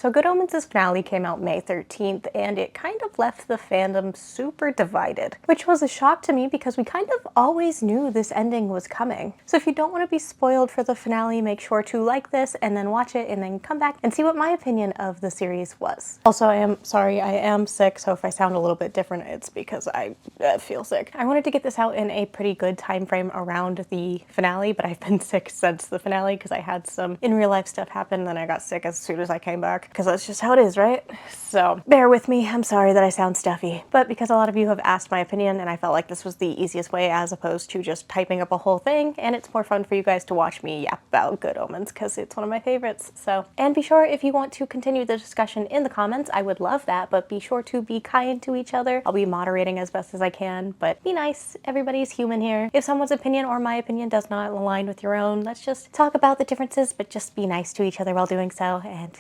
So Good Omens' finale came out May 13th, and it kind of left the fandom super divided, which was a shock to me because we kind of always knew this ending was coming. So if you don't want to be spoiled for the finale, make sure to like this and then watch it and then come back and see what my opinion of the series was. Also, I am sick, so if I sound a little bit different, it's because I feel sick. I wanted to get this out in a pretty good time frame around the finale, but I've been sick since the finale because I had some in real life stuff happen, then I got sick as soon as I came back. Because that's just how it is, right? So bear with me, I'm sorry that I sound stuffy. But because a lot of you have asked my opinion and I felt like this was the easiest way as opposed to just typing up a whole thing, and it's more fun for you guys to watch me yap about Good Omens because it's one of my favorites. So, and be sure if you want to continue the discussion in the comments, I would love that, but be sure to be kind to each other. I'll be moderating as best as I can, but be nice. Everybody's human here. If someone's opinion or my opinion does not align with your own, let's just talk about the differences, but just be nice to each other while doing so, and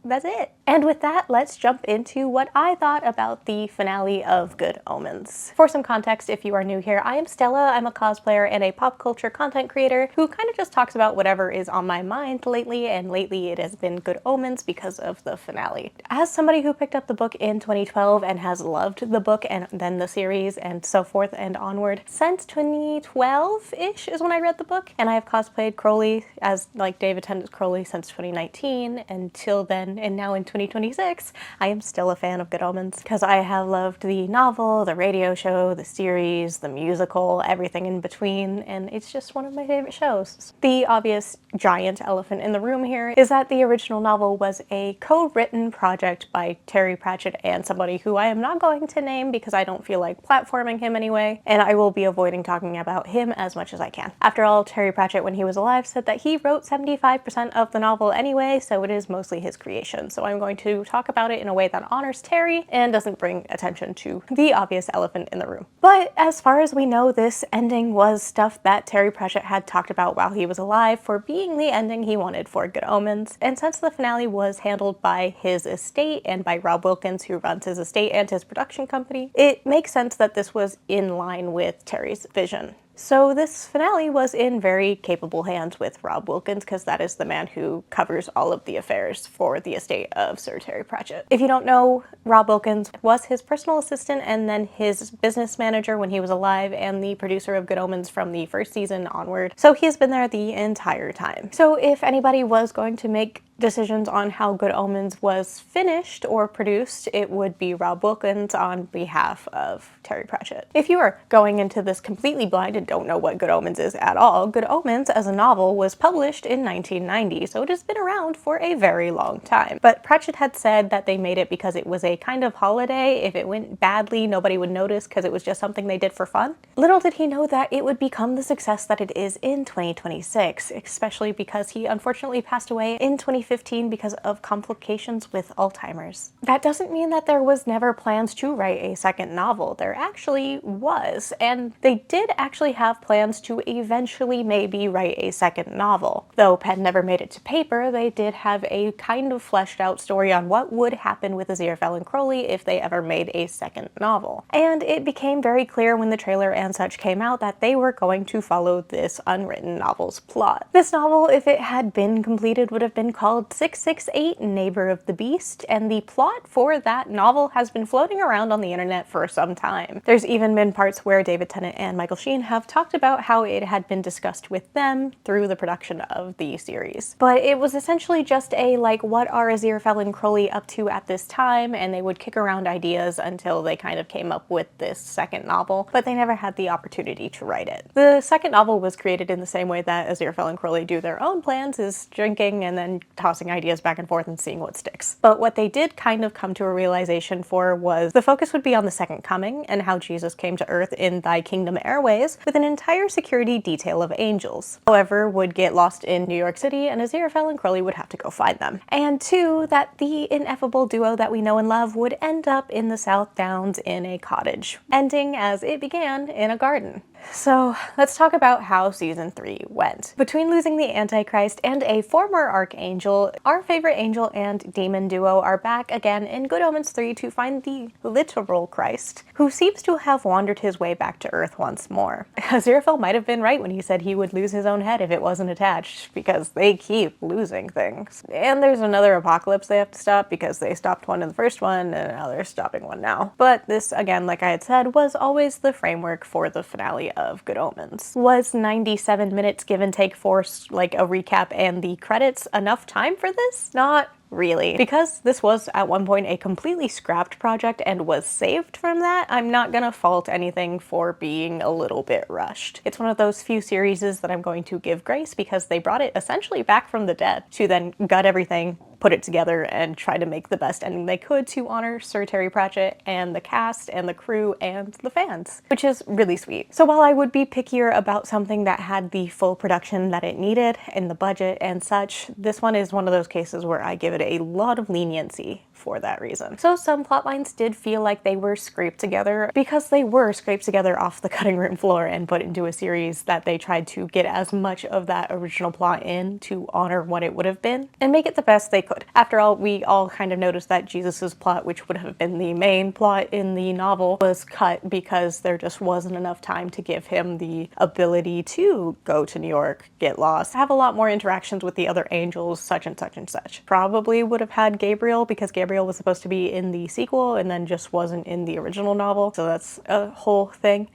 that's it. And with that, let's jump into what I thought about the finale of Good Omens. For some context, if you are new here, I am Stella. I'm a cosplayer and a pop culture content creator who kind of just talks about whatever is on my mind lately, and lately it has been Good Omens because of the finale. As somebody who picked up the book in 2012 and has loved the book and then the series and so forth and onward since 2012-ish is when I read the book, and I have cosplayed Crowley as like David Tennant's Crowley since 2019 until then, and now in 2026, I am still a fan of Good Omens because I have loved the novel, the radio show, the series, the musical, everything in between, and it's just one of my favorite shows. The obvious giant elephant in the room here is that the original novel was a co-written project by Terry Prachett and somebody who I am not going to name because I don't feel like platforming him anyway, and I will be avoiding talking about him as much as I can. After all, Terry Prachett, when he was alive, said that he wrote 75% of the novel anyway, so it is mostly his creation. So I'm going to talk about it in a way that honors Terry and doesn't bring attention to the obvious elephant in the room. But as far as we know, this ending was stuff that Terry Prachett had talked about while he was alive for being the ending he wanted for Good Omens. And since the finale was handled by his estate and by Rob Wilkins, who runs his estate and his production company, it makes sense that this was in line with Terry's vision. So this finale was in very capable hands with Rob Wilkins because that is the man who covers all of the affairs for the estate of Sir Terry Prachett. If you don't know, Rob Wilkins was his personal assistant and then his business manager when he was alive and the producer of Good Omens from the first season onward. So he's been there the entire time. So if anybody was going to make decisions on how Good Omens was finished or produced, it would be Rob Wilkins on behalf of Terry Prachett. If you are going into this completely blind and don't know what Good Omens is at all, Good Omens as a novel was published in 1990, so it has been around for a very long time. But Pratchett had said that they made it because it was a kind of holiday. If it went badly, nobody would notice because it was just something they did for fun. Little did he know that it would become the success that it is in 2026, especially because he unfortunately passed away in 2015 because of complications with Alzheimer's. That doesn't mean that there was never plans to write a second novel. There actually was, and they did actually have plans to eventually maybe write a second novel. Though pen never made it to paper, they did have a kind of fleshed out story on what would happen with 𝙻𝙸𝙽𝙺 and Crowley if they ever made a second novel. And it became very clear when the trailer and such came out that they were going to follow this unwritten novel's plot. This novel, if it had been completed, would have been called 668 Neighbor of the Beast, and the plot for that novel has been floating around on the internet for some time. There's even been parts where David Tennant and Michael Sheen have talked about how it had been discussed with them through the production of the series. But it was essentially just a like, what are 𝙻𝙸𝙽𝙺 and Crowley up to at this time, and they would kick around ideas until they kind of came up with this second novel, but they never had the opportunity to write it. The second novel was created in the same way that 𝙻𝙸𝙽𝙺 and Crowley do their own plans, is drinking and then tossing ideas back and forth and seeing what sticks. But what they did kind of come to a realization for was the focus would be on the second coming and how Jesus came to earth in Thy Kingdom Airways with an entire security detail of angels. However, would get lost in New York City and 𝙻𝙸𝙽𝙺 and Crowley would have to go find them. And two, that the ineffable duo that we know and love would end up in the South Downs in a cottage, ending as it began in a garden. So let's talk about how season 3 went. Between losing the Antichrist and a former Archangel angel. Our favorite angel and demon duo are back again in Good Omens 3 to find the literal Christ, who seems to have wandered his way back to Earth once more. 𝙻𝙸𝙽 might have been right when he said he would lose his own head if it wasn't attached, because they keep losing things. And there's another apocalypse they have to stop because they stopped one in the first one and now they're stopping one now. But this, again, like I had said, was always the framework for the finale of Good Omens. Was 97 minutes give and take for like a recap and the credits enough time for this? Not really. Because this was at one point a completely scrapped project and was saved from that, I'm not gonna fault anything for being a little bit rushed. It's one of those few series that I'm going to give grace because they brought it essentially back from the dead to then gut everything, put it together, and try to make the best ending they could to honor Sir Terry Prachett and the cast and the crew and the fans, which is really sweet. So while I would be pickier about something that had the full production that it needed and the budget and such, this one is one of those cases where I give it a lot of leniency for that reason. So some plot lines did feel like they were scraped together because they were scraped together off the cutting room floor and put into a series that they tried to get as much of that original plot in to honor what it would have been and make it the best they could. After all, we all kind of noticed that Jesus's plot, which would have been the main plot in the novel, was cut because there just wasn't enough time to give him the ability to go to New York, get lost, have a lot more interactions with the other angels, such and such and such. Probably would have had Gabriel because Gabriel was supposed to be in the sequel and then just wasn't in the original novel, so that's a whole thing.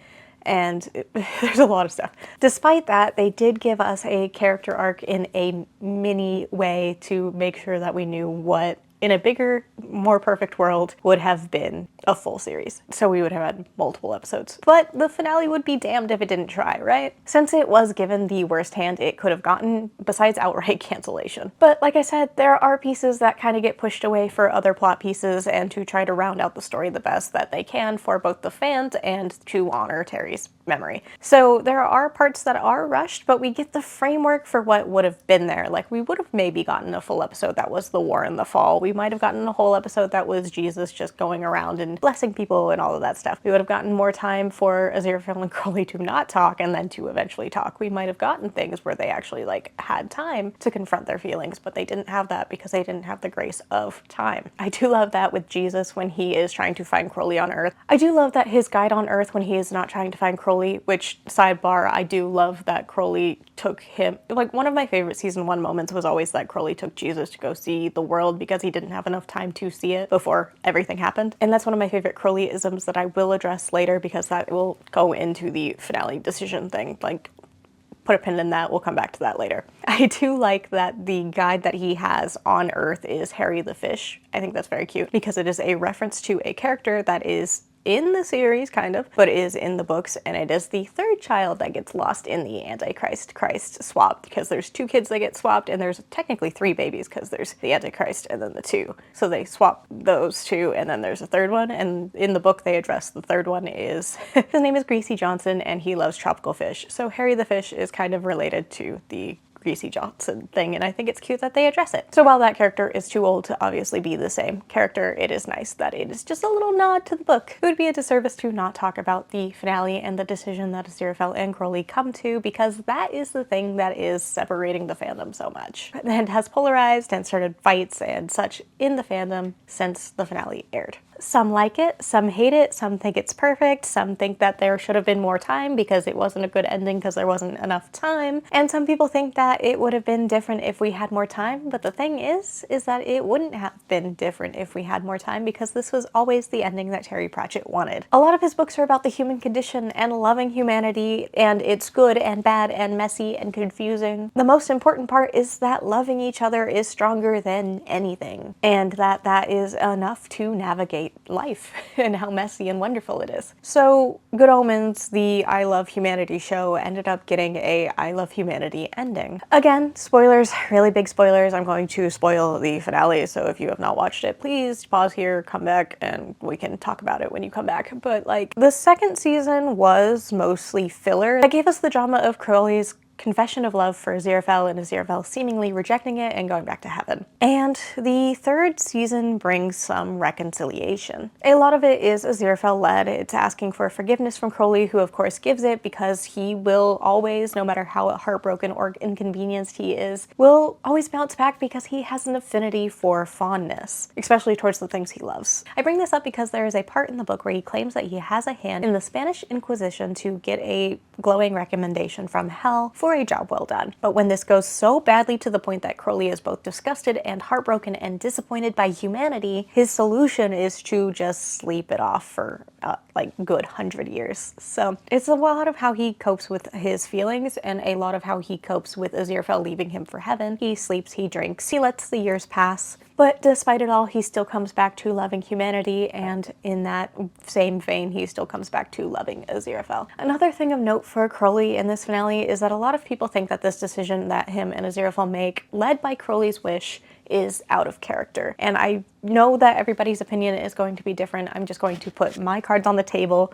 And there's a lot of stuff. Despite that, they did give us a character arc in a mini way to make sure that we knew what, in a bigger, more perfect world, would have been a full series. So we would have had multiple episodes. But the finale would be damned if it didn't try, right? Since it was given the worst hand it could have gotten, besides outright cancellation. But like I said, there are pieces that kind of get pushed away for other plot pieces and to try to round out the story the best that they can for both the fans and to honor Terry's memory. So there are parts that are rushed, but we get the framework for what would have been there. Like, we would have maybe gotten a full episode that was the war in the fall. We might have gotten a whole episode that was Jesus just going around and blessing people and all of that stuff. We would have gotten more time for 𝙻𝙸𝙽 and Crowley to not talk and then to eventually talk. We might have gotten things where they actually like had time to confront their feelings, but they didn't have that because they didn't have the grace of time. I do love that with Jesus when he is trying to find Crowley on Earth. I do love that his guide on Earth when he is not trying to find Crowley, which, sidebar, I do love that Crowley took him. Like, one of my favorite season 1 moments was always that Crowley took Jesus to go see the world because he didn't have enough time to see it before everything happened. And that's one of my favorite Crowley-isms that I will address later because that will go into the finale decision thing. Like, put a pin in that, we'll come back to that later. I do like that the guide that he has on Earth is Harry the Fish. I think that's very cute because it is a reference to a character that is in the series, kind of, but is in the books, and it is the third child that gets lost in the Antichrist-Christ swap, because there's 2 kids that get swapped, and there's technically 3 babies, because there's the Antichrist and then the 2. So they swap those 2, and then there's a third one, and in the book they address the third one is, his name is Greasy Johnson, and he loves tropical fish. So Harry the Fish is kind of related to the Greasy Johnson thing, and I think it's cute that they address it. So while that character is too old to obviously be the same character, it is nice that it is just a little nod to the book. It would be a disservice to not talk about the finale and the decision that 𝙻𝙸𝙽 and Crowley come to, because that is the thing that is separating the fandom so much, and has polarized and started fights and such in the fandom since the finale aired. Some like it, some hate it, some think it's perfect, some think that there should have been more time because it wasn't a good ending because there wasn't enough time, and some people think that it would have been different if we had more time, but the thing is that it wouldn't have been different if we had more time because this was always the ending that Terry Pratchett wanted. A lot of his books are about the human condition and loving humanity, and it's good and bad and messy and confusing. The most important part is that loving each other is stronger than anything, and that is enough to navigate life and how messy and wonderful it is. So Good Omens, the I Love Humanity show, ended up getting a I Love Humanity ending. Again, spoilers, really big spoilers. I'm going to spoil the finale, so if you have not watched it, please pause here, come back, and we can talk about it when you come back. But like, the second season was mostly filler. That gave us the drama of Crowley's confession of love for 𝙻𝙸𝙽 and 𝙻𝙸𝙽 seemingly rejecting it and going back to heaven. And the third season brings some reconciliation. A lot of it is 𝙻𝙸𝙽 led. It's asking for forgiveness from Crowley, who of course gives it because he will always, no matter how heartbroken or inconvenienced he is, will always bounce back because he has an affinity for fondness, especially towards the things he loves. I bring this up because there is a part in the book where he claims that he has a hand in the Spanish Inquisition to get a glowing recommendation from hell for a job well done. But when this goes so badly to the point that Crowley is both disgusted and heartbroken and disappointed by humanity, his solution is to just sleep it off for like good 100 years. So it's a lot of how he copes with his feelings and a lot of how he copes with 𝙻𝙸𝙽 leaving him for heaven. He sleeps, he drinks, he lets the years pass. But despite it all, he still comes back to loving humanity, and in that same vein, he still comes back to loving 𝙻𝙸𝙽. Another thing of note for Crowley in this finale is that a lot of people think that this decision that him and 𝙻𝙸𝙽 make, led by Crowley's wish, is out of character. And I know that everybody's opinion is going to be different. I'm just going to put my cards on the table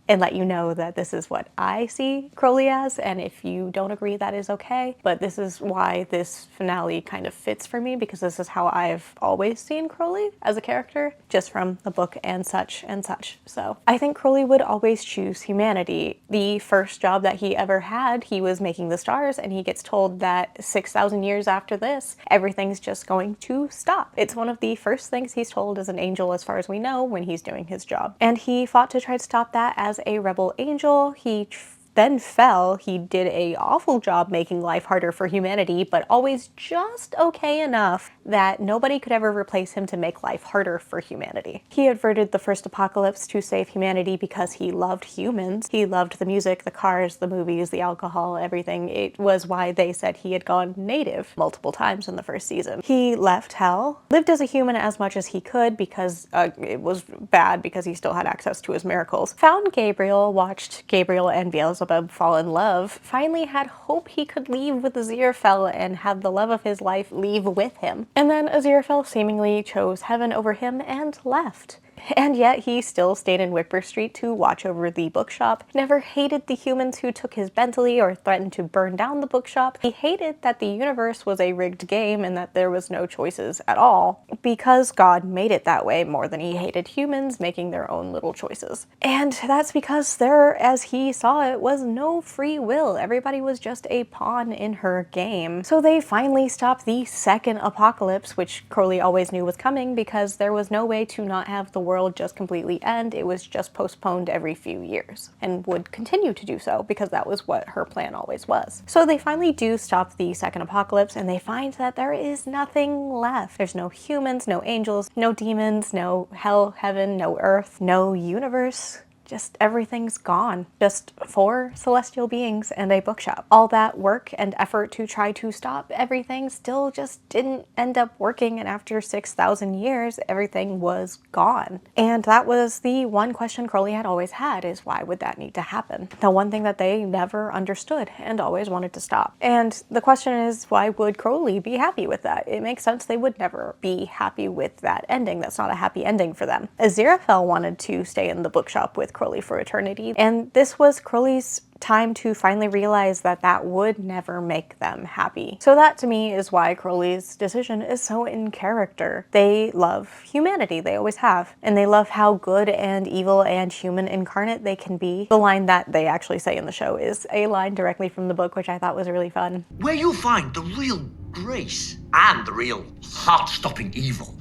and let you know that this is what I see Crowley as, and if you don't agree, that is okay. But this is why this finale kind of fits for me, because this is how I've always seen Crowley as a character, just from the book and such and such. So I think Crowley would always choose humanity. The first job that he ever had, he was making the stars, and he gets told that 6,000 years after this, everything's just going to stop. It's one of the first things he's told as an angel, as far as we know, when he's doing his job. And he fought to try to stop that as a rebel angel. He then fell. He did an awful job making life harder for humanity, but always just okay enough that nobody could ever replace him to make life harder for humanity. He averted the first apocalypse to save humanity because he loved humans. He loved the music, the cars, the movies, the alcohol, everything. It was why they said he had gone native multiple times in the first season. He left hell, lived as a human as much as he could because it was bad because he still had access to his miracles. Found Gabriel, watched Gabriel and Beelzebub fall in love, finally had hope he could leave with 𝙻𝙸𝙽 and have the love of his life leave with him. And then 𝙻𝙸𝙽 seemingly chose heaven over him and left. And yet he still stayed in Wickber Street to watch over the bookshop, never hated the humans who took his Bentley or threatened to burn down the bookshop. He hated that the universe was a rigged game and that there was no choices at all, because God made it that way more than he hated humans making their own little choices. And that's because there, as he saw it, was no free will. Everybody was just a pawn in her game. So they finally stopped the second apocalypse, which Crowley always knew was coming, because there was no way to not have the world just completely end. It was just postponed every few years and would continue to do so because that was what her plan always was. So they finally do stop the second apocalypse, and they find that there is nothing left. There's no humans, no angels, no demons, no hell, heaven, no earth, no universe. Just everything's gone. Just 4 celestial beings and a bookshop. All that work and effort to try to stop everything still just didn't end up working, and after 6,000 years, everything was gone. And that was the one question Crowley had always had, is why would that need to happen? The one thing that they never understood and always wanted to stop. And the question is, why would Crowley be happy with that? It makes sense they would never be happy with that ending. That's not a happy ending for them. 𝙻𝙸𝙽 wanted to stay in the bookshop with Crowley for eternity, and this was Crowley's time to finally realize that that would never make them happy. So that to me is why Crowley's decision is so in character. They love humanity, they always have, and they love how good and evil and human incarnate they can be. The line that they actually say in the show is a line directly from the book, which I thought was really fun. Where you find the real grace and the real heart-stopping evil,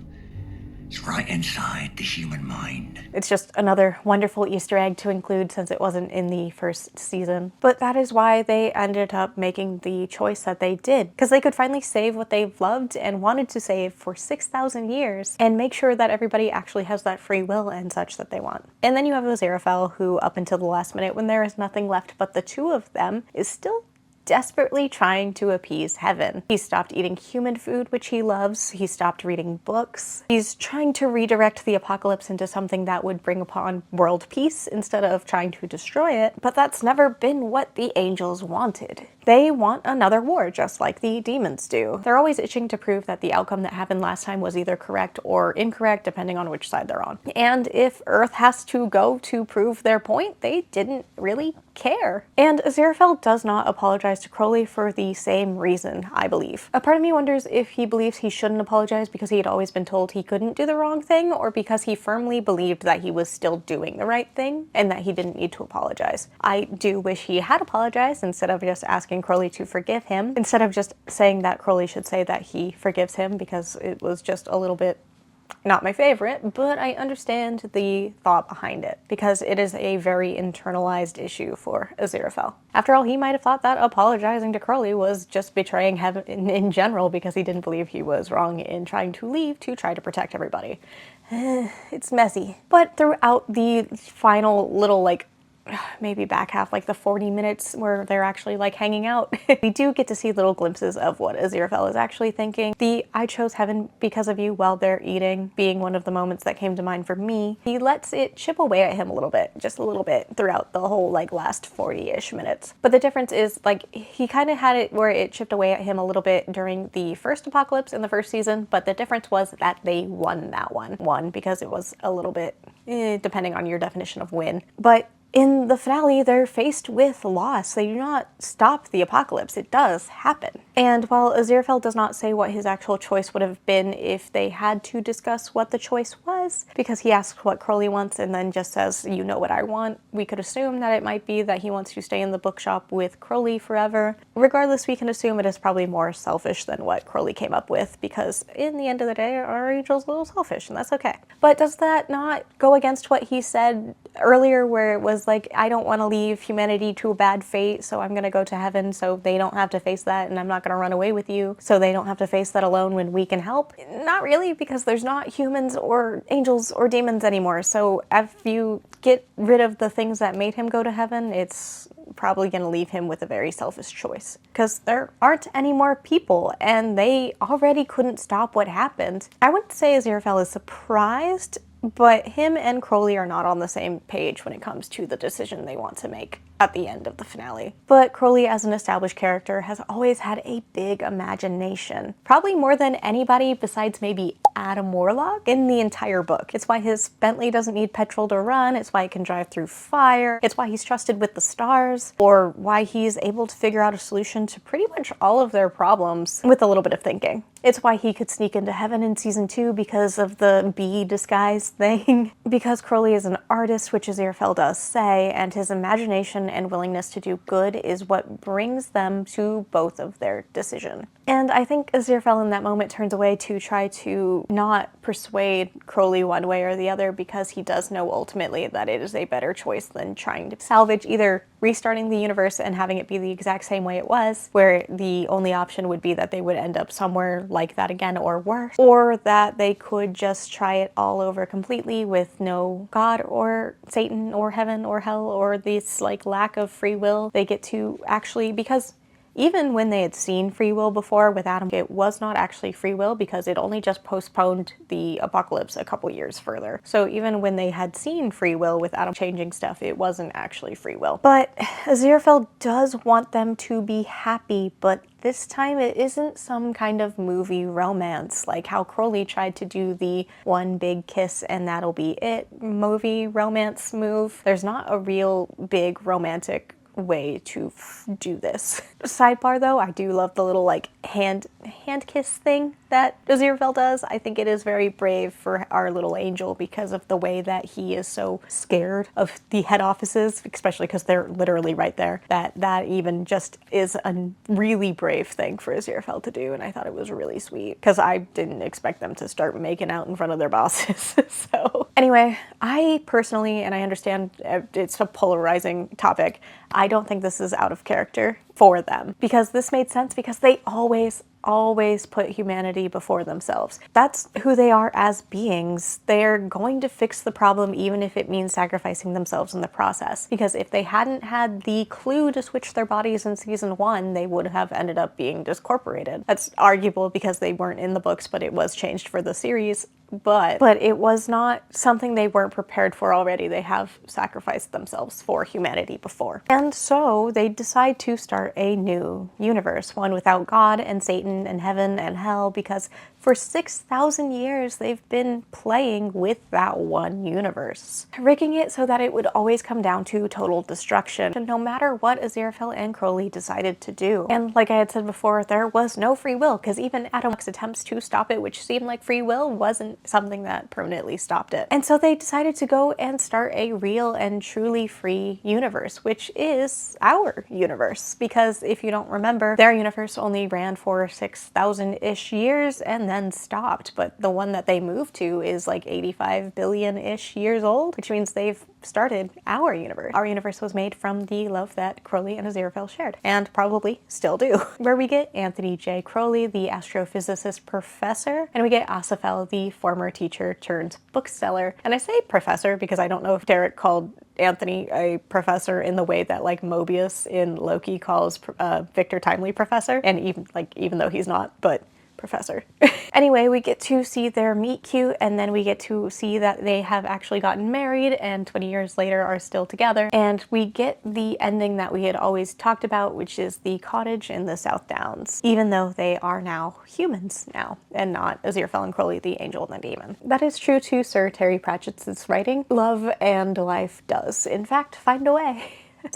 it's right inside the human mind. It's just another wonderful Easter egg to include since it wasn't in the first season. But that is why they ended up making the choice that they did, because they could finally save what they've loved and wanted to save for 6,000 years and make sure that everybody actually has that free will and such that they want. And then you have 𝙻𝙸𝙽, who up until the last minute, when there is nothing left but the two of them, is still desperately trying to appease heaven. He stopped eating human food, which he loves. He stopped reading books. He's trying to redirect the apocalypse into something that would bring upon world peace instead of trying to destroy it, but that's never been what the angels wanted. They want another war, just like the demons do. They're always itching to prove that the outcome that happened last time was either correct or incorrect, depending on which side they're on. And if Earth has to go to prove their point, they didn't really care. And 𝙻𝙸𝙽 does not apologize apologize to Crowley for the same reason, I believe. A part of me wonders if he believes he shouldn't apologize because he had always been told he couldn't do the wrong thing, or because he firmly believed that he was still doing the right thing and that he didn't need to apologize. I do wish he had apologized instead of just asking Crowley to forgive him, instead of just saying that Crowley should say that he forgives him, because it was just a little bit not my favorite, but I understand the thought behind it, because it is a very internalized issue for 𝙻𝙸𝙽𝙺. After all, he might have thought that apologizing to Crowley was just betraying heaven in general, because he didn't believe he was wrong in trying to leave to try to protect everybody. It's messy. But throughout the final little, like, maybe back half, like the 40 minutes where they're actually like hanging out, we do get to see little glimpses of what 𝙻𝙸𝙽 is actually thinking. The "I chose heaven because of you" while they're eating being one of the moments that came to mind for me. He lets it chip away at him a little bit, just a little bit, throughout the whole like last 40-ish minutes. But the difference is, like, he kind of had it where it chipped away at him a little bit during the first apocalypse in the first season, but the difference was that they won that one. Won because it was a little bit, depending on your definition of win. But in the finale, they're faced with loss. They do not stop the apocalypse. It does happen. And while 𝙻𝙸𝙽 does not say what his actual choice would have been if they had to discuss what the choice was, because he asks what Crowley wants and then just says, "You know what I want," we could assume that it might be that he wants to stay in the bookshop with Crowley forever. Regardless, we can assume it is probably more selfish than what Crowley came up with, because in the end of the day, our angel's a little selfish, and that's okay. But does that not go against what he said earlier, where it was like, "I don't want to leave humanity to a bad fate, so I'm gonna go to heaven so they don't have to face that, and I'm not gonna run away with you so they don't have to face that alone when we can help"? Not really, because there's not humans or angels or demons anymore. So if you get rid of the things that made him go to heaven, it's probably gonna leave him with a very selfish choice, because there aren't any more people and they already couldn't stop what happened. I wouldn't say 𝙻𝙸𝙽 is surprised, but him and Crowley are not on the same page when it comes to the decision they want to make at the end of the finale. But Crowley, as an established character, has always had a big imagination. Probably more than anybody besides maybe Adam Warlock in the entire book. It's why his Bentley doesn't need petrol to run, it's why he can drive through fire, it's why he's trusted with the stars, or why he's able to figure out a solution to pretty much all of their problems with a little bit of thinking. It's why he could sneak into heaven in season 2 because of the bee disguise thing. Because Crowley is an artist, which 𝙻𝙸𝙽 does say, and his imagination and willingness to do good is what brings them to both of their decision. And I think 𝙻𝙸𝙽 in that moment turns away to try to not persuade Crowley one way or the other, because he does know ultimately that it is a better choice than trying to salvage either restarting the universe and having it be the exact same way it was, where the only option would be that they would end up somewhere like that again or worse, or that they could just try it all over completely with no God or Satan or heaven or hell or this like lack of free will. They get to actually, because even when they had seen free will before with Adam, it was not actually free will, because it only just postponed the apocalypse a couple years further. So even when they had seen free will with Adam changing stuff, it wasn't actually free will. But 𝙻𝙸𝙽 does want them to be happy, but this time it isn't some kind of movie romance, like how Crowley tried to do the one big kiss and that'll be it movie romance move. There's not a real big romantic way to do this. Sidebar though, I do love the little like hand kiss thing that 𝙻𝙸𝙽 does. I think it is very brave for our little angel, because of the way that he is so scared of the head offices, especially because they're literally right there, that even just is a really brave thing for 𝙻𝙸𝙽 to do, and I thought it was really sweet, because I didn't expect them to start making out in front of their bosses. So anyway, I personally, and I understand it's a polarizing topic, I don't think this is out of character for them, because this made sense, because they always put humanity before themselves. That's who they are as beings. They're going to fix the problem even if it means sacrificing themselves in the process, because if they hadn't had the clue to switch their bodies in season 1, they would have ended up being discorporated. That's arguable because they weren't in the books, but it was changed for the series. But it was not something they weren't prepared for already. They have sacrificed themselves for humanity before. And so they decide to start a new universe, one without God and Satan and heaven and hell, because For 6,000 years, they've been playing with that one universe, rigging it so that it would always come down to total destruction, no matter what 𝙻𝙸𝙽 and Crowley decided to do. And like I had said before, there was no free will, because even Adam's attempts to stop it, which seemed like free will, wasn't something that permanently stopped it. And so they decided to go and start a real and truly free universe, which is our universe, because if you don't remember, their universe only ran for 6,000-ish years and then stopped, but the one that they moved to is like 85 billion-ish years old, which means they've started our universe. Our universe was made from the love that Crowley and 𝙻𝙸𝙽 shared, and probably still do, where we get Anthony J. Crowley, the astrophysicist professor, and we get 𝙻𝙸𝙽, the former teacher turned bookseller. And I say professor because I don't know if Derek called Anthony a professor in the way that like Mobius in Loki calls Victor Timely professor, and even though he's not, but professor. Anyway, we get to see their meet cute, and then we get to see that they have actually gotten married and 20 years later are still together. And we get the ending that we had always talked about, which is the cottage in the South Downs, even though they are now humans now, and not 𝙻𝙻𝙽 and Crowley, the angel and the demon. That is true to Sir Terry Pratchett's writing. Love and life does, in fact, find a way.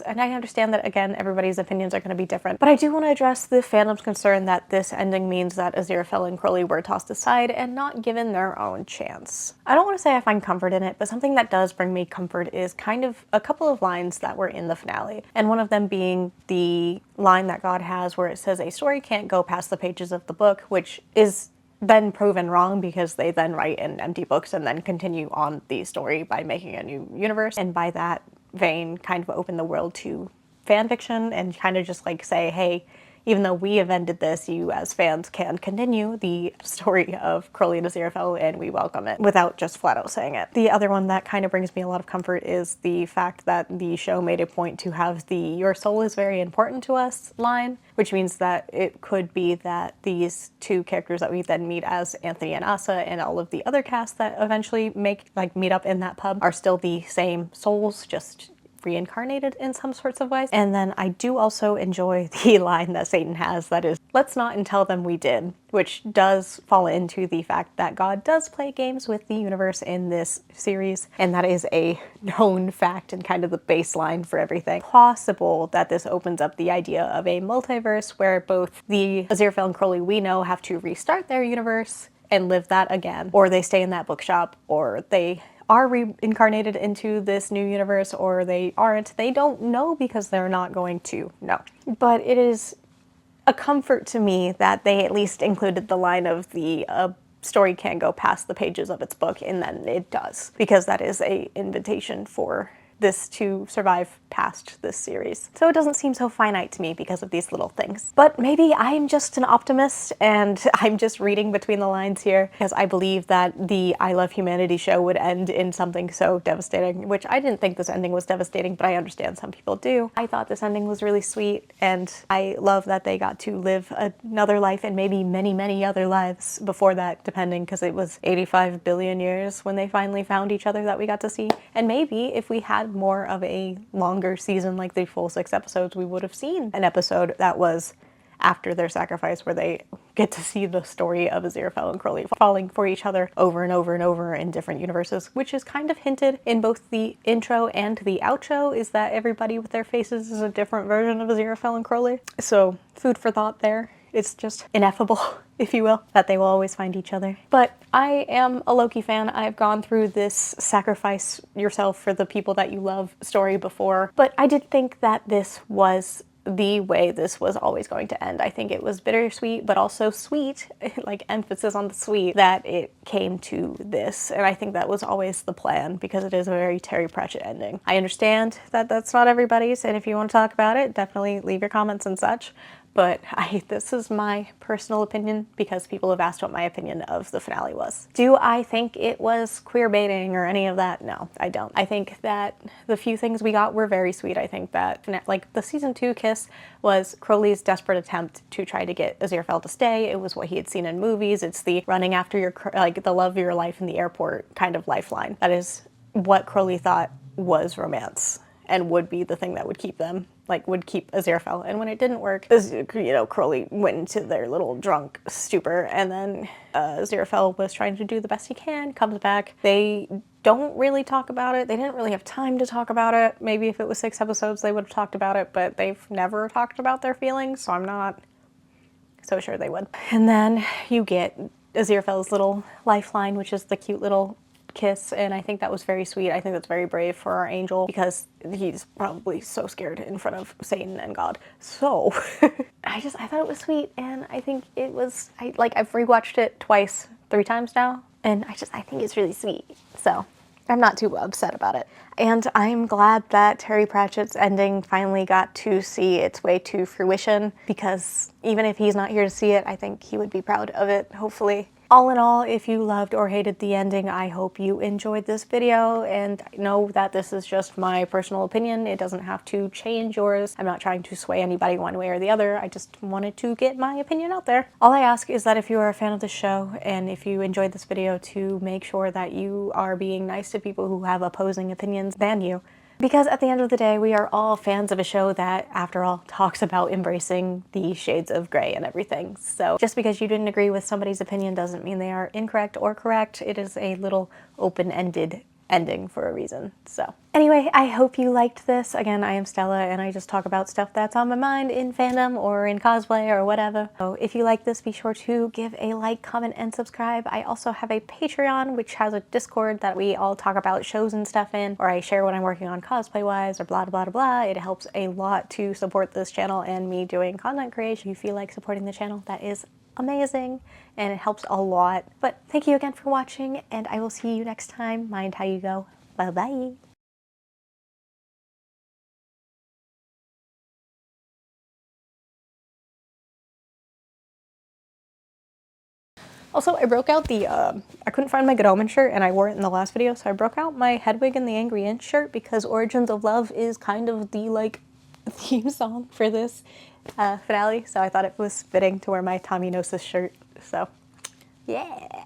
And I understand that, again, everybody's opinions are going to be different, but I do want to address the fandom's concern that this ending means that 𝙻𝙻𝙽 and Crowley were tossed aside and not given their own chance. I don't want to say I find comfort in it, but something that does bring me comfort is kind of a couple of lines that were in the finale, and one of them being the line that God has where it says, "A story can't go past the pages of the book," which is then proven wrong because they then write in empty books and then continue on the story by making a new universe, and by that vein kind of open the world to fan fiction and kind of just like say, hey, even though we have ended this, you as fans can continue the story of Crowley and 𝙻𝙻𝙽, and we welcome it, without just flat out saying it. The other one that kind of brings me a lot of comfort is the fact that the show made a point to have the "your soul is very important to us" line, which means that it could be that these two characters that we then meet as Anthony and 𝙻𝙻 and all of the other cast that eventually meet up in that pub are still the same souls, just reincarnated in some sorts of ways. And then I do also enjoy the line that Satan has that is, "Let's not and tell them we did," which does fall into the fact that God does play games with the universe in this series, and that is a known fact and kind of the baseline for everything. Possible that this opens up the idea of a multiverse where both the 𝙻𝙻𝙽 and Crowley we know have to restart their universe and live that again, or they stay in that bookshop, or they are reincarnated into this new universe, or they aren't. They don't know because they're not going to know. But it is a comfort to me that they at least included the line of the story can't go past the pages of its book, and then it does, because that is an invitation for this to survive past this series. So it doesn't seem so finite to me because of these little things. But maybe I'm just an optimist and I'm just reading between the lines here, because I believe that the I Love Humanity show would end in something so devastating, which I didn't think this ending was devastating, but I understand some people do. I thought this ending was really sweet, and I love that they got to live another life and maybe many, many other lives before that, depending, because it was 85 billion years when they finally found each other that we got to see. And maybe if we had more of a longer season, like the full 6 episodes, we would have seen an episode that was after their sacrifice where they get to see the story of 𝙻𝙻𝙽 and Crowley falling for each other over and over and over in different universes, which is kind of hinted in both the intro and the outro, is that everybody with their faces is a different version of 𝙻𝙻𝙽 and Crowley. So food for thought there. It's just ineffable, if you will, that they will always find each other. But I am a Loki fan. I've gone through this sacrifice yourself for the people that you love story before, but I did think that this was the way this was always going to end. I think it was bittersweet, but also sweet, like emphasis on the sweet, that it came to this. And I think that was always the plan, because it is a very Terry Pratchett ending. I understand that that's not everybody's, and if you want to talk about it, definitely leave your comments and such. But this is my personal opinion because people have asked what my opinion of the finale was. Do I think it was queer baiting or any of that? No, I don't. I think that the few things we got were very sweet. I think that, like, the season 2 kiss was Crowley's desperate attempt to try to get 𝙻𝙻𝙽 to stay. It was what he had seen in movies. It's the running after your, like, the love of your life in the airport kind of lifeline. That is what Crowley thought was romance. and would be the thing that would keep them, like, would keep 𝙻𝙸𝙽𝙺. And when it didn't work, you know, Crowley went into their little drunk stupor, and then 𝙻𝙸𝙽 was trying to do the best he can, comes back. They don't really talk about it. They didn't really have time to talk about it. Maybe if it was 6 episodes, they would have talked about it, but they've never talked about their feelings, so I'm not so sure they would. And then you get 𝙻𝙸𝙽's little lifeline, which is the cute little kiss, and I think that was very sweet. I think that's very brave for our angel, because he's probably so scared in front of Satan and God. So I thought it was sweet, and I think it was, I've rewatched it twice, 3 times now, and I think it's really sweet. So I'm not too upset about it. And I'm glad that Terry Pratchett's ending finally got to see its way to fruition, because even if he's not here to see it, I think he would be proud of it, hopefully. All in all, if you loved or hated the ending, I hope you enjoyed this video, and know that this is just my personal opinion. It doesn't have to change yours. I'm not trying to sway anybody one way or the other. I just wanted to get my opinion out there. All I ask is that if you are a fan of the show, and if you enjoyed this video, to make sure that you are being nice to people who have opposing opinions than you. Because at the end of the day, we are all fans of a show that, after all, talks about embracing the shades of gray and everything. So just because you didn't agree with somebody's opinion doesn't mean they are incorrect or correct. It is a little open-ended ending for a reason. So anyway, I hope you liked this. Again, I am Stella, and I just talk about stuff that's on my mind in fandom or in cosplay or whatever. So if you like this, be sure to give a like, comment, and subscribe. I also have a Patreon, which has a Discord that we all talk about shows and stuff in, or I share what I'm working on cosplay-wise, or blah, blah, blah, blah. It helps a lot to support this channel and me doing content creation. If you feel like supporting the channel, that is amazing, and it helps a lot. But thank you again for watching, and I will see you next time. Mind how you go. Bye bye. Also, I broke out the, I couldn't find my Good Omens shirt, and I wore it in the last video, so I broke out my Hedwig and the Angry Inch shirt, because Origins of Love is kind of the, like, theme song for this finale, so I thought it was fitting to wear my Tommy Gnosis shirt, so yeah.